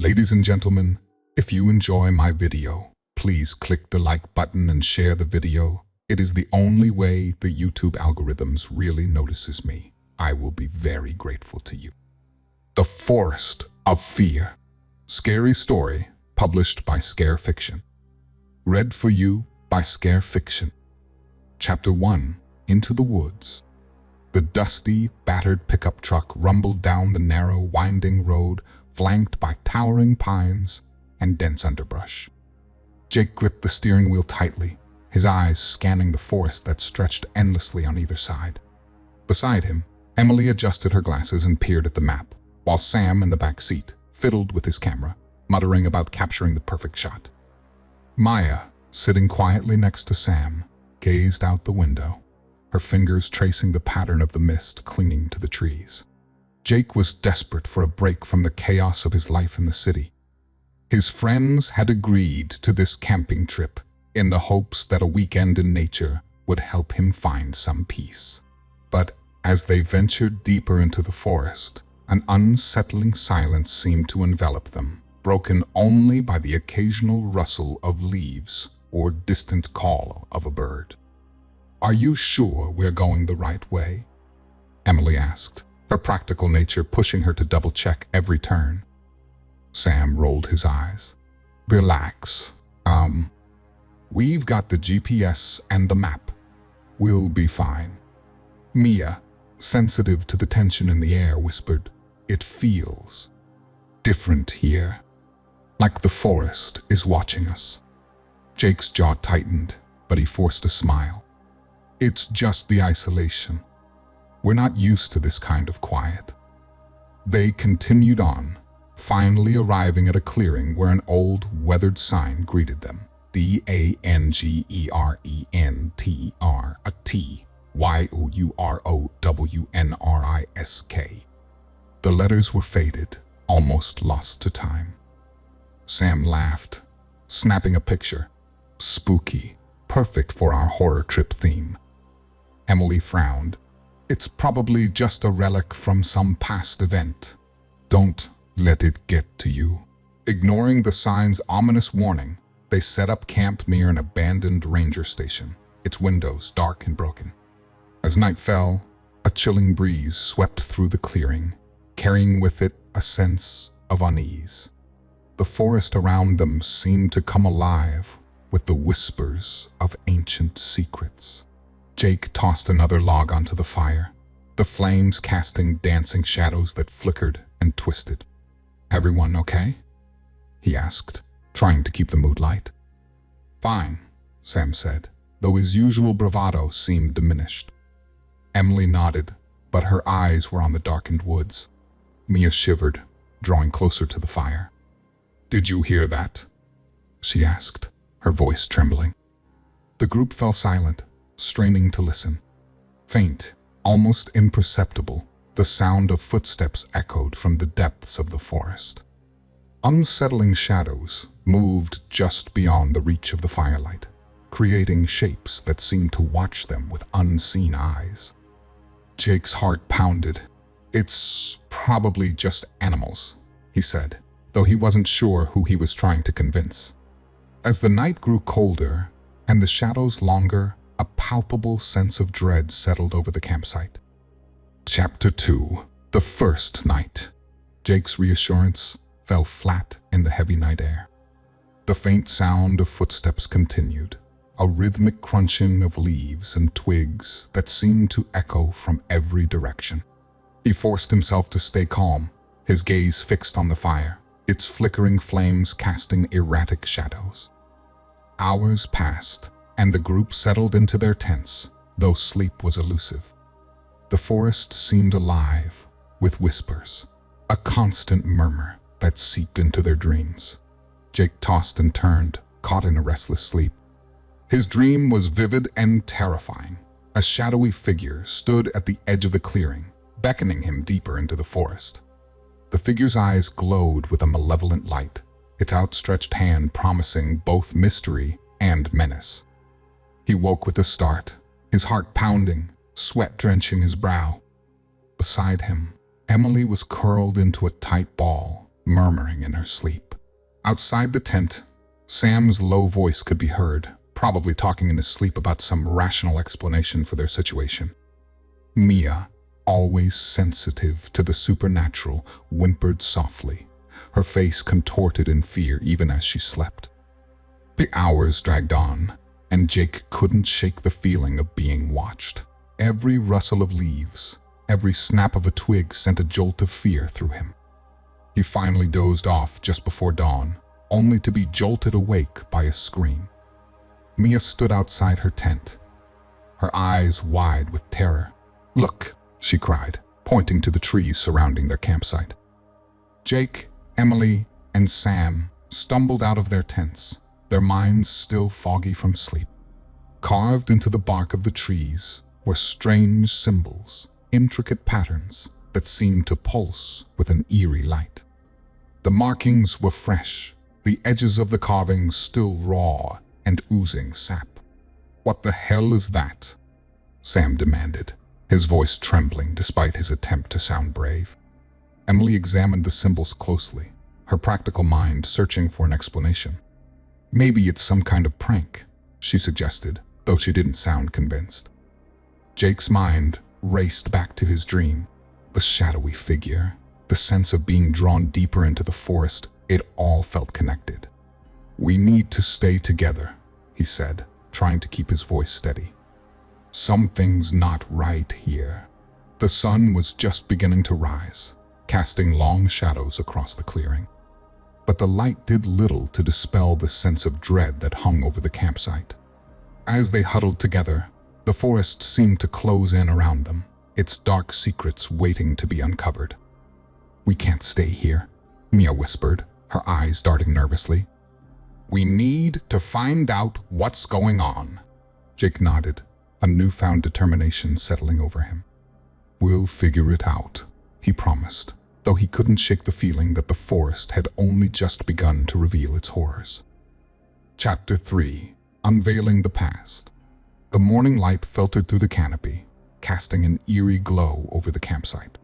Ladies and gentlemen, if you enjoy my video, please click the like button and share the video. It is the only way the YouTube algorithms really notices me. I will be very grateful to you. The Forest of Fear. Scary story published by Scare Fiction. Read for you by Scare Fiction. Chapter 1. Into the Woods. The dusty, battered pickup truck rumbled down the narrow, winding road flanked by towering pines and dense underbrush. Jake gripped the steering wheel tightly, his eyes scanning the forest that stretched endlessly on either side. Beside him, Emily adjusted her glasses and peered at the map, while Sam in the back seat fiddled with his camera, muttering about capturing the perfect shot. Maya, sitting quietly next to Sam, gazed out the window, her fingers tracing the pattern of the mist clinging to the trees. Jake was desperate for a break from the chaos of his life in the city. His friends had agreed to this camping trip in the hopes that a weekend in nature would help him find some peace. But as they ventured deeper into the forest, an unsettling silence seemed to envelop them, broken only by the occasional rustle of leaves or distant call of a bird. "Are you sure we're going the right way?" Emily asked, her practical nature pushing her to double-check every turn. Sam rolled his eyes. "Relax. We've got the GPS and the map. We'll be fine." Mia, sensitive to the tension in the air, whispered, "It feels different here, like the forest is watching us." Jake's jaw tightened, but he forced a smile. "It's just the isolation. We're not used to this kind of quiet." They continued on, finally arriving at a clearing where an old, weathered sign greeted them. DANGERENTR, a TYOUROWNRISK. The letters were faded, almost lost to time. Sam laughed, snapping a picture. "Spooky, perfect for our horror trip theme." Emily frowned. "It's probably just a relic from some past event. Don't let it get to you." Ignoring the sign's ominous warning, they set up camp near an abandoned ranger station, its windows dark and broken. As night fell, a chilling breeze swept through the clearing, carrying with it a sense of unease. The forest around them seemed to come alive with the whispers of ancient secrets. Jake tossed another log onto the fire, the flames casting dancing shadows that flickered and twisted. "Everyone okay?" he asked, trying to keep the mood light. "Fine," Sam said, though his usual bravado seemed diminished. Emily nodded, but her eyes were on the darkened woods. Mia shivered, drawing closer to the fire. "Did you hear that?" she asked, her voice trembling. The group fell silent, straining to listen. Faint, almost imperceptible, the sound of footsteps echoed from the depths of the forest. Unsettling shadows moved just beyond the reach of the firelight, creating shapes that seemed to watch them with unseen eyes. Jake's heart pounded. "It's probably just animals," he said, though he wasn't sure who he was trying to convince. As the night grew colder and the shadows longer, a palpable sense of dread settled over the campsite. Chapter 2. The First Night. Jake's reassurance fell flat in the heavy night air. The faint sound of footsteps continued, a rhythmic crunching of leaves and twigs that seemed to echo from every direction. He forced himself to stay calm, his gaze fixed on the fire, its flickering flames casting erratic shadows. Hours passed, and the group settled into their tents, though sleep was elusive. The forest seemed alive, with whispers, a constant murmur that seeped into their dreams. Jake tossed and turned, caught in a restless sleep. His dream was vivid and terrifying. A shadowy figure stood at the edge of the clearing, beckoning him deeper into the forest. The figure's eyes glowed with a malevolent light, its outstretched hand promising both mystery and menace. He woke with a start, his heart pounding, sweat drenching his brow. Beside him, Emily was curled into a tight ball, murmuring in her sleep. Outside the tent, Sam's low voice could be heard, probably talking in his sleep about some rational explanation for their situation. Mia, always sensitive to the supernatural, whimpered softly, her face contorted in fear even as she slept. The hours dragged on, and Jake couldn't shake the feeling of being watched. Every rustle of leaves, every snap of a twig sent a jolt of fear through him. He finally dozed off just before dawn, only to be jolted awake by a scream. Mia stood outside her tent, her eyes wide with terror. "Look," she cried, pointing to the trees surrounding their campsite. Jake, Emily, and Sam stumbled out of their tents, their minds still foggy from sleep. Carved into the bark of the trees were strange symbols, intricate patterns that seemed to pulse with an eerie light. The markings were fresh, the edges of the carvings still raw and oozing sap. "What the hell is that?" Sam demanded, his voice trembling despite his attempt to sound brave. Emily examined the symbols closely, her practical mind searching for an explanation. "Maybe it's some kind of prank," she suggested, though she didn't sound convinced. Jake's mind raced back to his dream. The shadowy figure, the sense of being drawn deeper into the forest, it all felt connected. "We need to stay together," he said, trying to keep his voice steady. "Something's not right here." The sun was just beginning to rise, casting long shadows across the clearing. But the light did little to dispel the sense of dread that hung over the campsite. As they huddled together, the forest seemed to close in around them, its dark secrets waiting to be uncovered. "We can't stay here," Mia whispered, her eyes darting nervously. "We need to find out what's going on." Jake nodded, a newfound determination settling over him. "We'll figure it out," he promised, though he couldn't shake the feeling that the forest had only just begun to reveal its horrors. Chapter 3: Unveiling the Past. The morning light filtered through the canopy, casting an eerie glow over the campsite.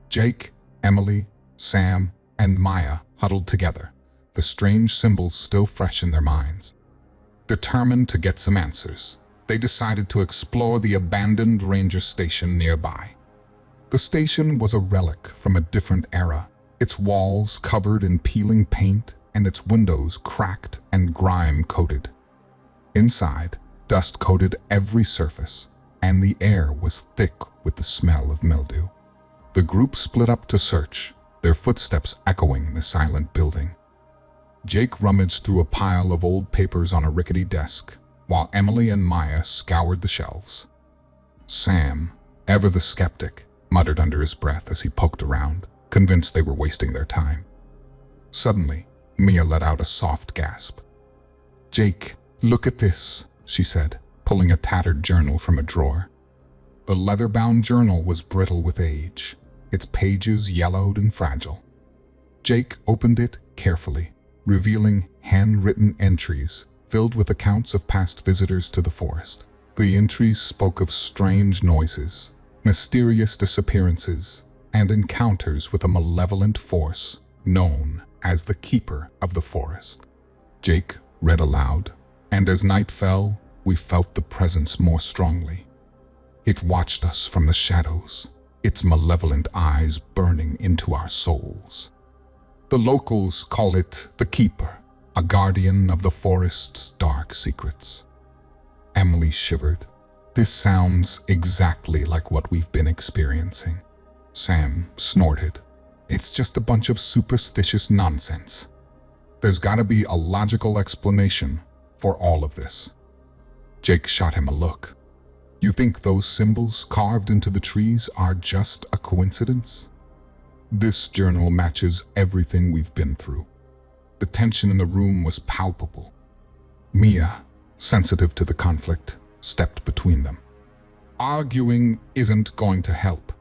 Jake, Emily, Sam, and Maya huddled together, the strange symbols still fresh in their minds. Determined to get some answers, they decided to explore the abandoned ranger station nearby. The station was a relic from a different era, its walls covered in peeling paint and its windows cracked and grime-coated. Inside, dust coated every surface, and the air was thick with the smell of mildew. The group split up to search, their footsteps echoing the silent building. Jake rummaged through a pile of old papers on a rickety desk, while Emily and Maya scoured the shelves. Sam, ever the skeptic, muttered under his breath as he poked around, convinced they were wasting their time. Suddenly, Mia let out a soft gasp. "Jake, look at this," she said, pulling a tattered journal from a drawer. The leather-bound journal was brittle with age, its pages yellowed and fragile. Jake opened it carefully, revealing handwritten entries filled with accounts of past visitors to the forest. The entries spoke of strange noises, mysterious disappearances, and encounters with a malevolent force known as the Keeper of the Forest. Jake read aloud, and as night fell, we felt the presence more strongly. It watched us from the shadows, its malevolent eyes burning into our souls. The locals call it the Keeper, a guardian of the forest's dark secrets. Emily shivered. "This sounds exactly like what we've been experiencing." Sam snorted. "It's just a bunch of superstitious nonsense. There's gotta be a logical explanation for all of this." Jake shot him a look. "You think those symbols carved into the trees are just a coincidence? This journal matches everything we've been through." The tension in the room was palpable. Mia, sensitive to the conflict, stepped between them. "Arguing isn't going to help.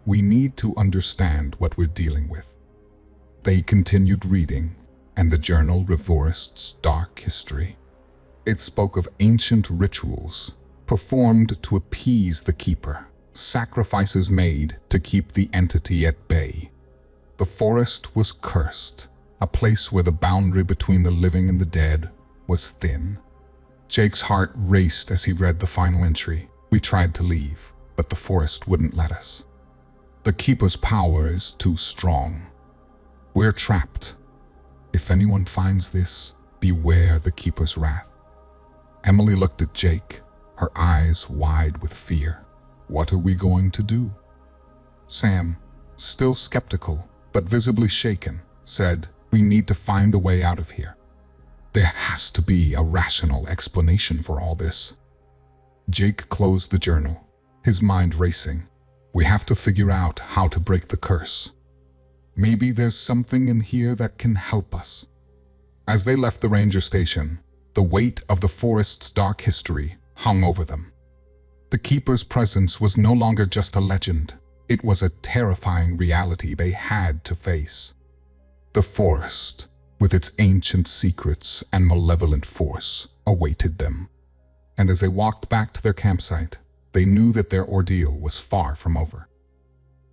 We need to understand what we're dealing with." They continued reading, and the journal reversed dark history. It spoke of ancient rituals performed to appease the Keeper, sacrifices made to keep the entity at bay. The forest was cursed, a place where the boundary between the living and the dead was thin. Jake's heart raced as he read the final entry. We tried to leave, but the forest wouldn't let us. The keeper's power is too strong. We're trapped. If anyone finds this, beware the keeper's wrath. Emily looked at Jake, her eyes wide with fear. What are we going to do? Sam, still skeptical, but visibly shaken, said, we need to find a way out of here. There has to be a rational explanation for all this. Jake closed the journal, his mind racing. We have to figure out how to break the curse. Maybe there's something in here that can help us. As they left the ranger station, the weight of the forest's dark history hung over them. The keeper's presence was no longer just a legend. It was a terrifying reality they had to face. The forest, with its ancient secrets and malevolent force, awaited them. And as they walked back to their campsite, they knew that their ordeal was far from over.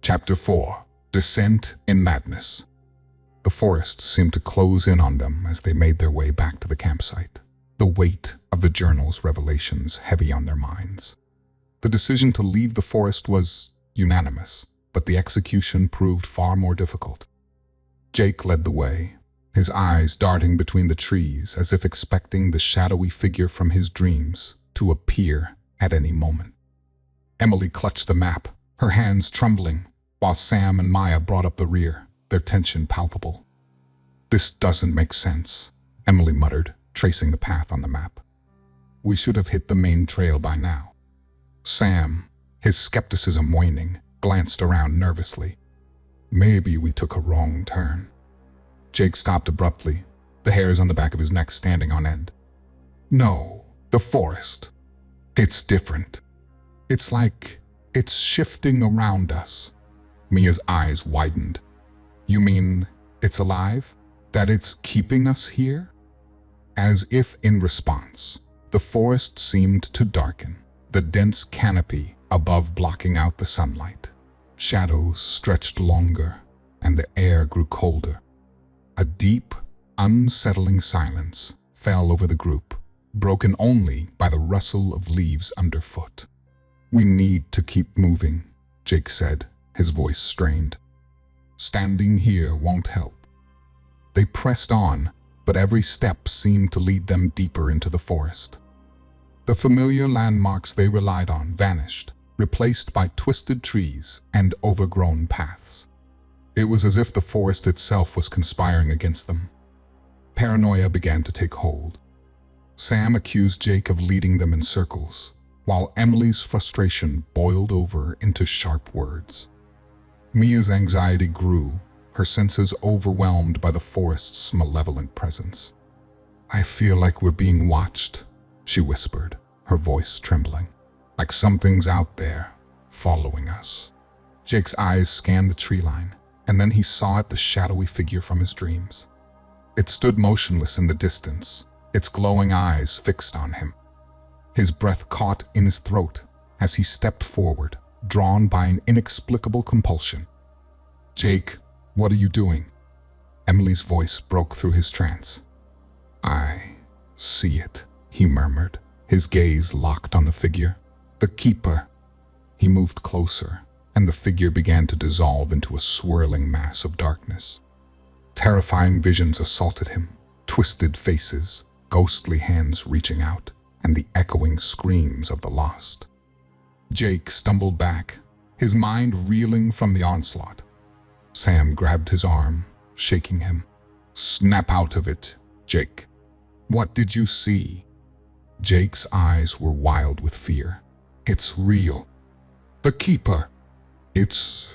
Chapter 4. Descent in Madness. The forest seemed to close in on them as they made their way back to the campsite, the weight of the journal's revelations heavy on their minds. The decision to leave the forest was unanimous, but the execution proved far more difficult. Jake led the way, his eyes darting between the trees as if expecting the shadowy figure from his dreams to appear at any moment. Emily clutched the map, her hands trembling, while Sam and Maya brought up the rear, their tension palpable. This doesn't make sense, Emily muttered, tracing the path on the map. We should have hit the main trail by now. Sam, his skepticism waning, glanced around nervously. Maybe we took a wrong turn. Jake stopped abruptly, the hairs on the back of his neck standing on end. No, the forest. It's different. It's like it's shifting around us. Mia's eyes widened. You mean it's alive? That it's keeping us here? As if in response, the forest seemed to darken, the dense canopy above blocking out the sunlight. Shadows stretched longer, and the air grew colder. A deep, unsettling silence fell over the group, broken only by the rustle of leaves underfoot. We need to keep moving, Jake said, his voice strained. Standing here won't help. They pressed on, but every step seemed to lead them deeper into the forest. The familiar landmarks they relied on vanished, replaced by twisted trees and overgrown paths. It was as if the forest itself was conspiring against them. Paranoia began to take hold. Sam accused Jake of leading them in circles, while Emily's frustration boiled over into sharp words. Mia's anxiety grew, her senses overwhelmed by the forest's malevolent presence. I feel like we're being watched, she whispered, her voice trembling. Like something's out there, following us. Jake's eyes scanned the tree line, and then he saw it the shadowy figure from his dreams. It stood motionless in the distance, its glowing eyes fixed on him. His breath caught in his throat as he stepped forward, drawn by an inexplicable compulsion. Jake, what are you doing? Emily's voice broke through his trance. I see it, he murmured, his gaze locked on the figure. The keeper. He moved closer, and the figure began to dissolve into a swirling mass of darkness. Terrifying visions assaulted him, twisted faces, ghostly hands reaching out, and the echoing screams of the lost. Jake stumbled back, his mind reeling from the onslaught. Sam grabbed his arm, shaking him. Snap out of it, Jake. What did you see? Jake's eyes were wild with fear. It's real. The keeper. It's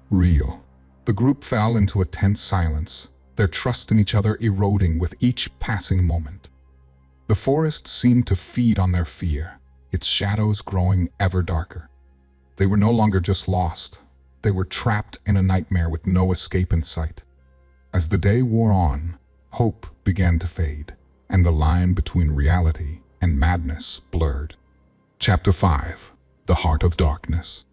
real. The group fell into a tense silence, their trust in each other eroding with each passing moment. The forest seemed to feed on their fear, its shadows growing ever darker. They were no longer just lost. They were trapped in a nightmare with no escape in sight. As the day wore on, hope began to fade, and the line between reality and madness blurred. Chapter 5. The Heart of Darkness.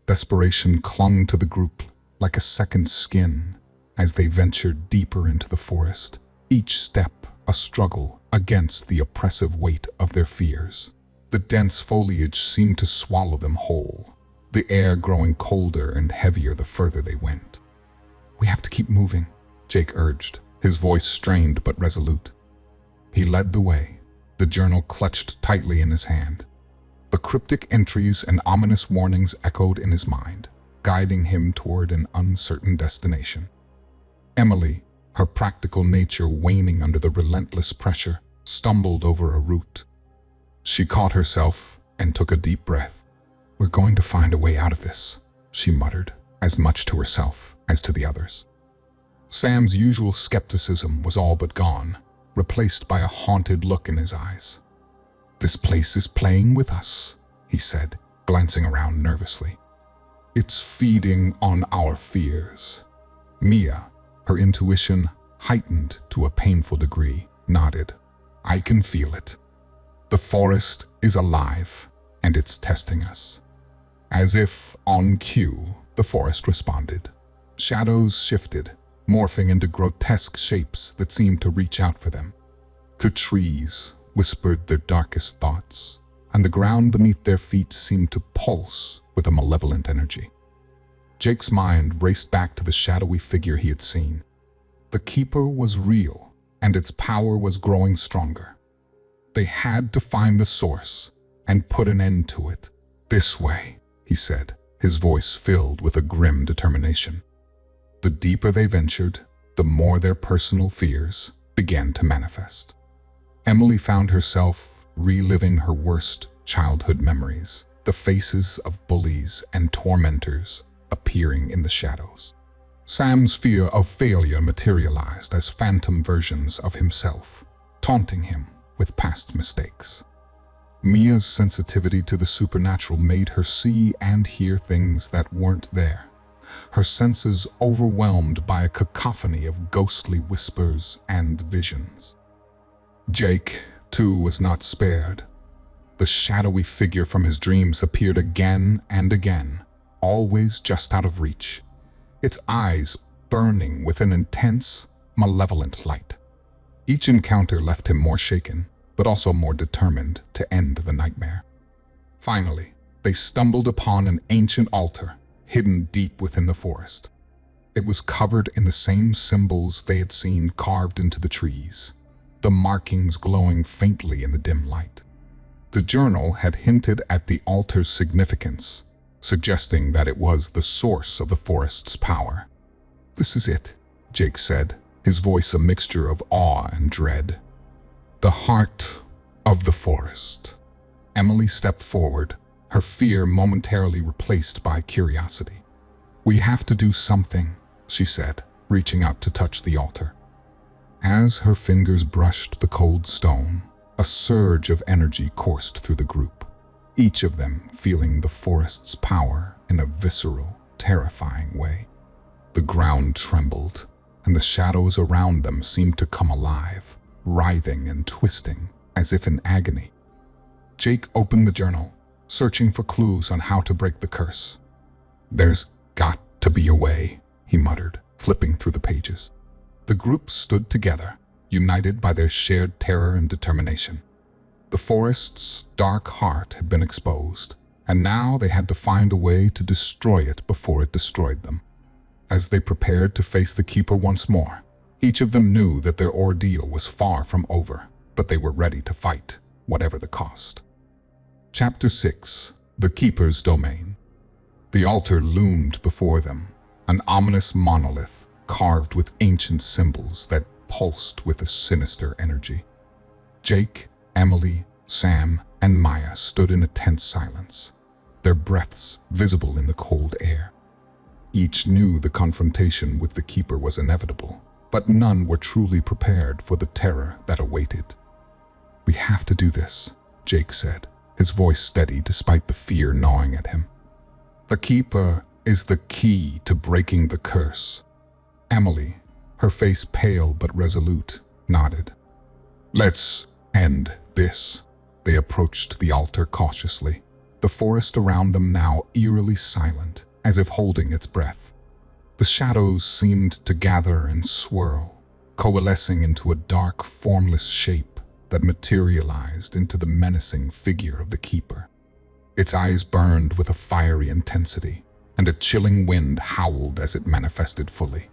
Desperation clung to the group like a second skin, as they ventured deeper into the forest, each step a struggle against the oppressive weight of their fears. The dense foliage seemed to swallow them whole, the air growing colder and heavier the further they went. "We have to keep moving," Jake urged, his voice strained but resolute. He led the way, the journal clutched tightly in his hand. The cryptic entries and ominous warnings echoed in his mind, guiding him toward an uncertain destination. Emily, her practical nature waning under the relentless pressure, stumbled over a root. She caught herself and took a deep breath. "We're going to find a way out of this," she muttered, as much to herself as to the others. Sam's usual skepticism was all but gone, replaced by a haunted look in his eyes. "This place is playing with us," he said, glancing around nervously. "It's feeding on our fears." Mia, her intuition heightened to a painful degree, nodded. "I can feel it. The forest is alive, and it's testing us." As if on cue, the forest responded. Shadows shifted, morphing into grotesque shapes that seemed to reach out for them. The trees whispered their darkest thoughts, and the ground beneath their feet seemed to pulse with a malevolent energy. Jake's mind raced back to the shadowy figure he had seen. The keeper was real, and its power was growing stronger. They had to find the source and put an end to it. "This way," he said, his voice filled with a grim determination. The deeper they ventured, the more their personal fears began to manifest. Emily found herself reliving her worst childhood memories, the faces of bullies and tormentors appearing in the shadows. Sam's fear of failure materialized as phantom versions of himself, taunting him with past mistakes. Mia's sensitivity to the supernatural made her see and hear things that weren't there, her senses overwhelmed by a cacophony of ghostly whispers and visions. Jake, too, was not spared. The shadowy figure from his dreams appeared again and again, always just out of reach, its eyes burning with an intense, malevolent light. Each encounter left him more shaken, but also more determined to end the nightmare. Finally, they stumbled upon an ancient altar hidden deep within the forest. It was covered in the same symbols they had seen carved into the trees, the markings glowing faintly in the dim light. The journal had hinted at the altar's significance, suggesting that it was the source of the forest's power. "This is it," Jake said, his voice a mixture of awe and dread. "The heart of the forest." Emily stepped forward, her fear momentarily replaced by curiosity. "We have to do something," she said, reaching out to touch the altar. As her fingers brushed the cold stone, a surge of energy coursed through the group, each of them feeling the forest's power in a visceral, terrifying way. The ground trembled, and the shadows around them seemed to come alive, writhing and twisting as if in agony. Jake opened the journal, searching for clues on how to break the curse. "There's got to be a way," he muttered, flipping through the pages. The group stood together, united by their shared terror and determination. The forest's dark heart had been exposed, and now they had to find a way to destroy it before it destroyed them. As they prepared to face the keeper once more, each of them knew that their ordeal was far from over, but they were ready to fight, whatever the cost. Chapter 6. The Keeper's Domain. The altar loomed before them, an ominous monolith carved with ancient symbols that pulsed with a sinister energy. Jake, Emily, Sam, and Maya stood in a tense silence, their breaths visible in the cold air. Each knew the confrontation with the Keeper was inevitable, but none were truly prepared for the terror that awaited. "We have to do this," Jake said, his voice steady despite the fear gnawing at him. "The Keeper is the key to breaking the curse." Emily, her face pale but resolute, nodded. "Let's end this." They approached the altar cautiously, the forest around them now eerily silent, as if holding its breath. The shadows seemed to gather and swirl, coalescing into a dark, formless shape that materialized into the menacing figure of the keeper. Its eyes burned with a fiery intensity, and a chilling wind howled as it manifested fully.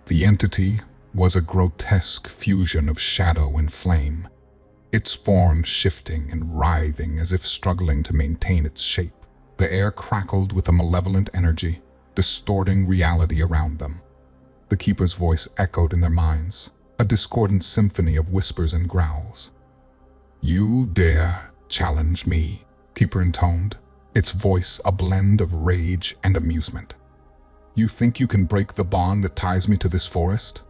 The entity was a grotesque fusion of shadow and flame, its form shifting and writhing as if struggling to maintain its shape. The air crackled with a malevolent energy, distorting reality around them. The keeper's voice echoed in their minds, a discordant symphony of whispers and growls. "You dare challenge me," Keeper intoned, its voice a blend of rage and amusement. "You think you can break the bond that ties me to this forest?"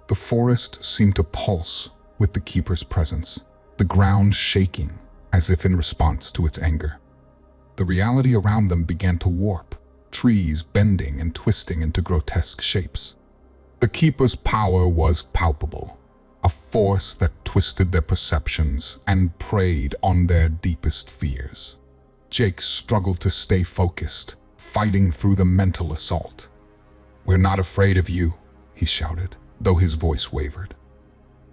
The forest seemed to pulse with the keeper's presence, the ground shaking as if in response to its anger. The reality around them began to warp, trees bending and twisting into grotesque shapes. The keeper's power was palpable, a force that twisted their perceptions and preyed on their deepest fears. Jake struggled to stay focused, fighting through the mental assault. "We're not afraid of you," he shouted, though his voice wavered.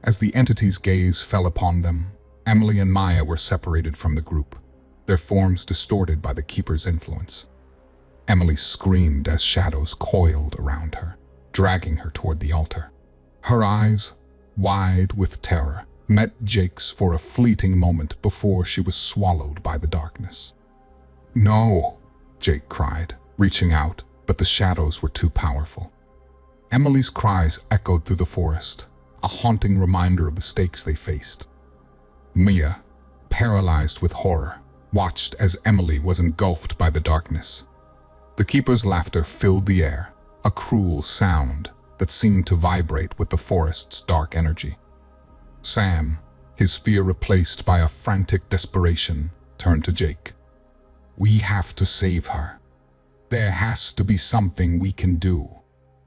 As the entity's gaze fell upon them, Emily and Maya were separated from the group, their forms distorted by the keeper's influence. Emily screamed as shadows coiled around her, dragging her toward the altar. Her eyes, wide with terror, met Jake's for a fleeting moment before she was swallowed by the darkness. "No," Jake cried, reaching out, but the shadows were too powerful. Emily's cries echoed through the forest, a haunting reminder of the stakes they faced. Mia, paralyzed with horror, watched as Emily was engulfed by the darkness. The keeper's laughter filled the air, a cruel sound that seemed to vibrate with the forest's dark energy. Sam, his fear replaced by a frantic desperation, turned to Jake. "We have to save her. There has to be something we can do."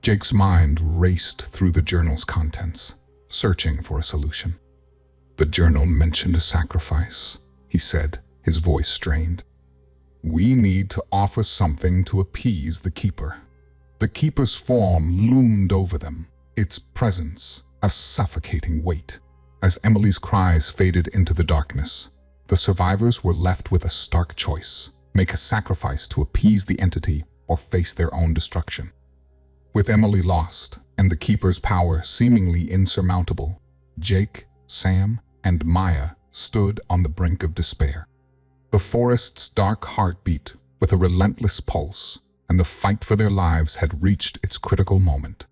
Jake's mind raced through the journal's contents, searching for a solution. "The journal mentioned a sacrifice," he said, his voice strained. "We need to offer something to appease the keeper." The keeper's form loomed over them, its presence a suffocating weight. As Emily's cries faded into the darkness, the survivors were left with a stark choice: make a sacrifice to appease the entity or face their own destruction. With Emily lost and the keeper's power seemingly insurmountable, Jake, Sam, and Maya stood on the brink of despair. The forest's dark heartbeat with a relentless pulse, and the fight for their lives had reached its critical moment.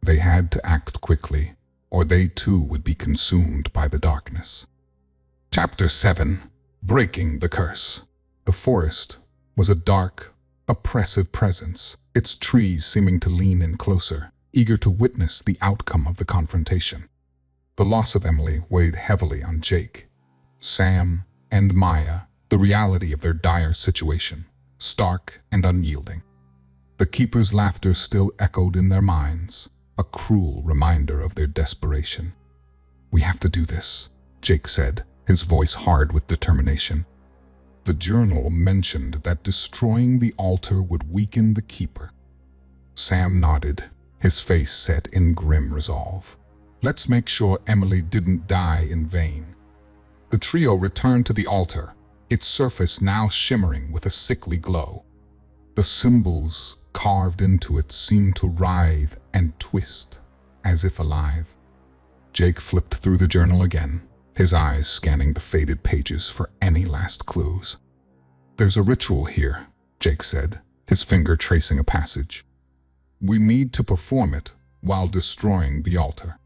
They had to act quickly, or they too would be consumed by the darkness. Chapter 7. Breaking the Curse. The forest was a dark, oppressive presence, its trees seeming to lean in closer, eager to witness the outcome of the confrontation. The loss of Emily weighed heavily on Jake, Sam, and Maya, the reality of their dire situation, stark and unyielding. The keeper's laughter still echoed in their minds, a cruel reminder of their desperation. "We have to do this," Jake said, his voice hard with determination. "The journal mentioned that destroying the altar would weaken the keeper." Sam nodded, his face set in grim resolve. "Let's make sure Emily didn't die in vain." The trio returned to the altar, its surface now shimmering with a sickly glow. The symbols carved into it seemed to writhe and twist, as if alive. Jake flipped through the journal again, his eyes scanning the faded pages for any last clues. "There's a ritual here," Jake said, his finger tracing a passage. "We need to perform it while destroying the altar.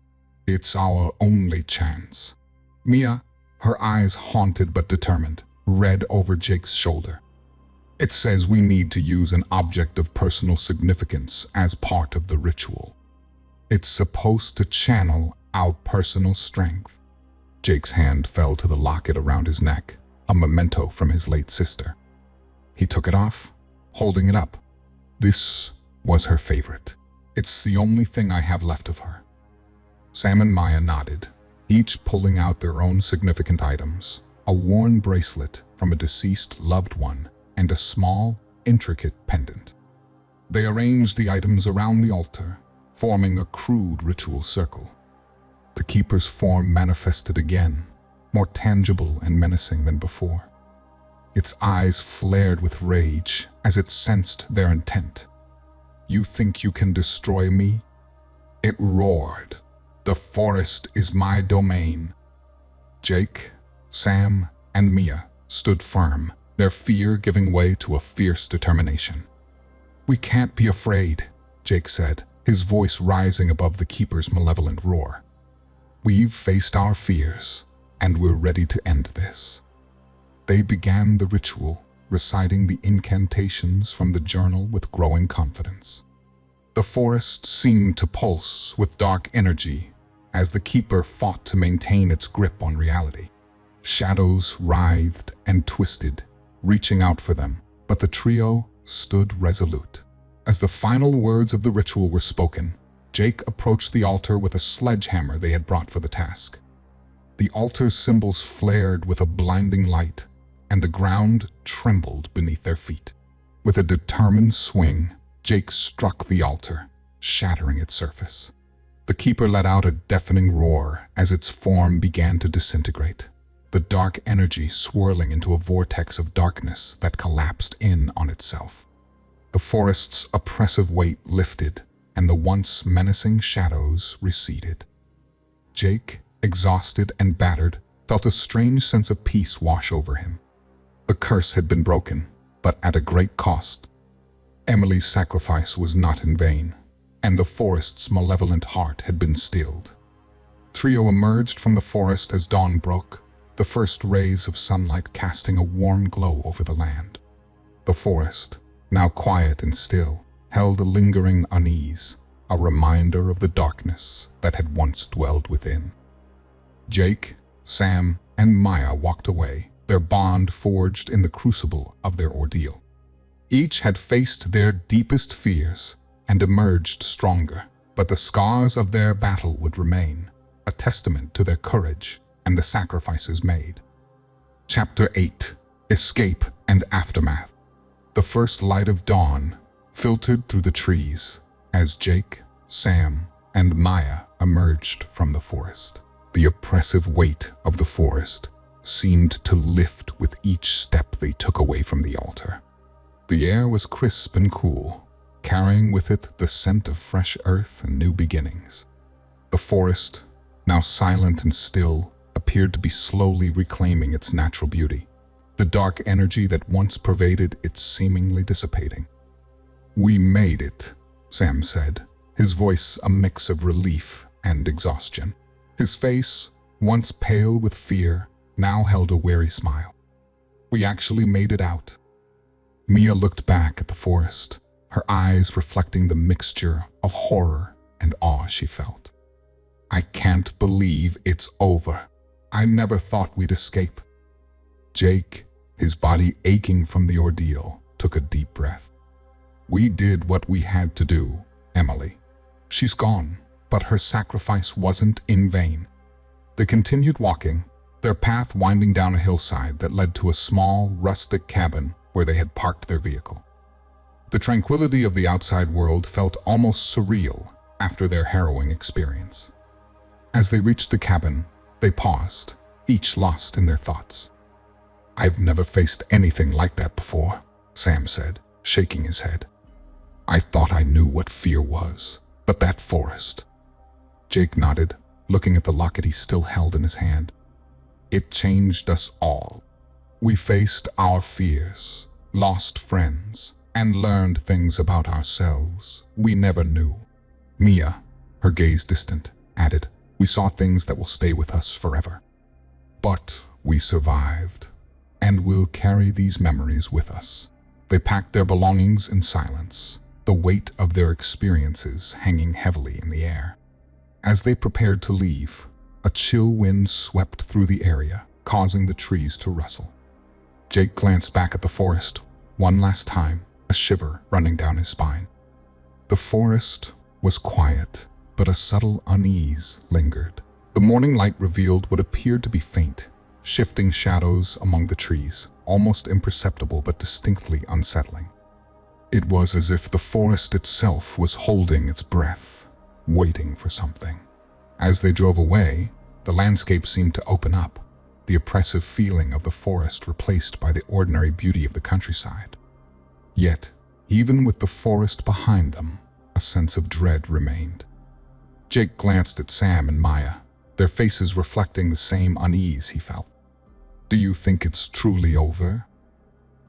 It's our only chance." Mia, her eyes haunted but determined, read over Jake's shoulder. "It says we need to use an object of personal significance as part of the ritual. It's supposed to channel our personal strength." Jake's hand fell to the locket around his neck, a memento from his late sister. He took it off, holding it up. This was her favorite. "It's the only thing I have left of her." Sam and Maya nodded, each pulling out their own significant items, a worn bracelet from a deceased loved one and a small, intricate pendant. They arranged the items around the altar, forming a crude ritual circle. The keeper's form manifested again, more tangible and menacing than before. Its eyes flared with rage as it sensed their intent. "You think you can destroy me?" It roared. "The forest is my domain." Jake, Sam, and Mia stood firm, their fear giving way to a fierce determination. "We can't be afraid," Jake said, his voice rising above the keeper's malevolent roar. "We've faced our fears, and we're ready to end this." They began the ritual, reciting the incantations from the journal with growing confidence. The forest seemed to pulse with dark energy as the keeper fought to maintain its grip on reality. Shadows writhed and twisted, reaching out for them, but the trio stood resolute. As the final words of the ritual were spoken, Jake approached the altar with a sledgehammer they had brought for the task. The altar's symbols flared with a blinding light, and the ground trembled beneath their feet. With a determined swing, Jake struck the altar, shattering its surface. The keeper let out a deafening roar as its form began to disintegrate, the dark energy swirling into a vortex of darkness that collapsed in on itself. The forest's oppressive weight lifted, and the once menacing shadows receded. Jake, exhausted and battered, felt a strange sense of peace wash over him. The curse had been broken, but at a great cost. Emily's sacrifice was not in vain, and the forest's malevolent heart had been stilled. Trio emerged from the forest as dawn broke, the first rays of sunlight casting a warm glow over the land. The forest, now quiet and still, held a lingering unease, a reminder of the darkness that had once dwelled within. Jake, Sam, and Maya walked away, their bond forged in the crucible of their ordeal. Each had faced their deepest fears and emerged stronger, but the scars of their battle would remain, a testament to their courage and the sacrifices made. Chapter 8: Escape and Aftermath. The first light of dawn filtered through the trees as Jake, Sam, and Maya emerged from the forest. The oppressive weight of the forest seemed to lift with each step they took away from the altar. The air was crisp and cool, carrying with it the scent of fresh earth and new beginnings. The forest, now silent and still, appeared to be slowly reclaiming its natural beauty, the dark energy that once pervaded it seemingly dissipating. "We made it," Sam said, his voice a mix of relief and exhaustion. His face, once pale with fear, now held a wary smile. "We actually made it out." Mia looked back at the forest, her eyes reflecting the mixture of horror and awe she felt. "I can't believe it's over. I never thought we'd escape." Jake, his body aching from the ordeal, took a deep breath. "We did what we had to do, Emily. She's gone, but her sacrifice wasn't in vain." They continued walking, their path winding down a hillside that led to a small, rustic cabin where they had parked their vehicle. The tranquility of the outside world felt almost surreal after their harrowing experience. As they reached the cabin, they paused, each lost in their thoughts. "I've never faced anything like that before," Sam said, shaking his head. "I thought I knew what fear was, but that forest..." Jake nodded, looking at the locket he still held in his hand. "It changed us all. We faced our fears, lost friends, and learned things about ourselves we never knew." Mia, her gaze distant, added, "We saw things that will stay with us forever. But we survived, and we'll carry these memories with us." They packed their belongings in silence, the weight of their experiences hanging heavily in the air. As they prepared to leave, a chill wind swept through the area, causing the trees to rustle. Jake glanced back at the forest, one last time, a shiver running down his spine. The forest was quiet, but a subtle unease lingered. The morning light revealed what appeared to be faint, shifting shadows among the trees, almost imperceptible but distinctly unsettling. It was as if the forest itself was holding its breath, waiting for something. As they drove away, the landscape seemed to open up, the oppressive feeling of the forest replaced by the ordinary beauty of the countryside. Yet, even with the forest behind them, a sense of dread remained. Jake glanced at Sam and Maya, their faces reflecting the same unease he felt. "Do you think it's truly over?"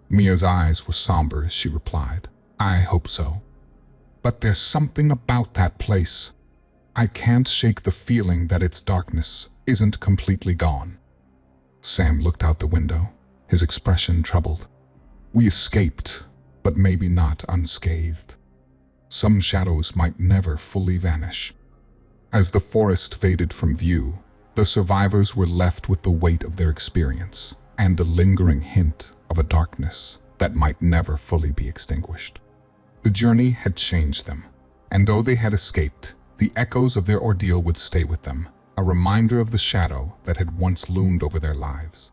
Mia's eyes were somber as she replied, "I hope so. But there's something about that place. I can't shake the feeling that its darkness isn't completely gone." Sam looked out the window, his expression troubled. "We escaped, but maybe not unscathed. Some shadows might never fully vanish." As the forest faded from view, the survivors were left with the weight of their experience and a lingering hint of a darkness that might never fully be extinguished. The journey had changed them, and though they had escaped, the echoes of their ordeal would stay with them, a reminder of the shadow that had once loomed over their lives.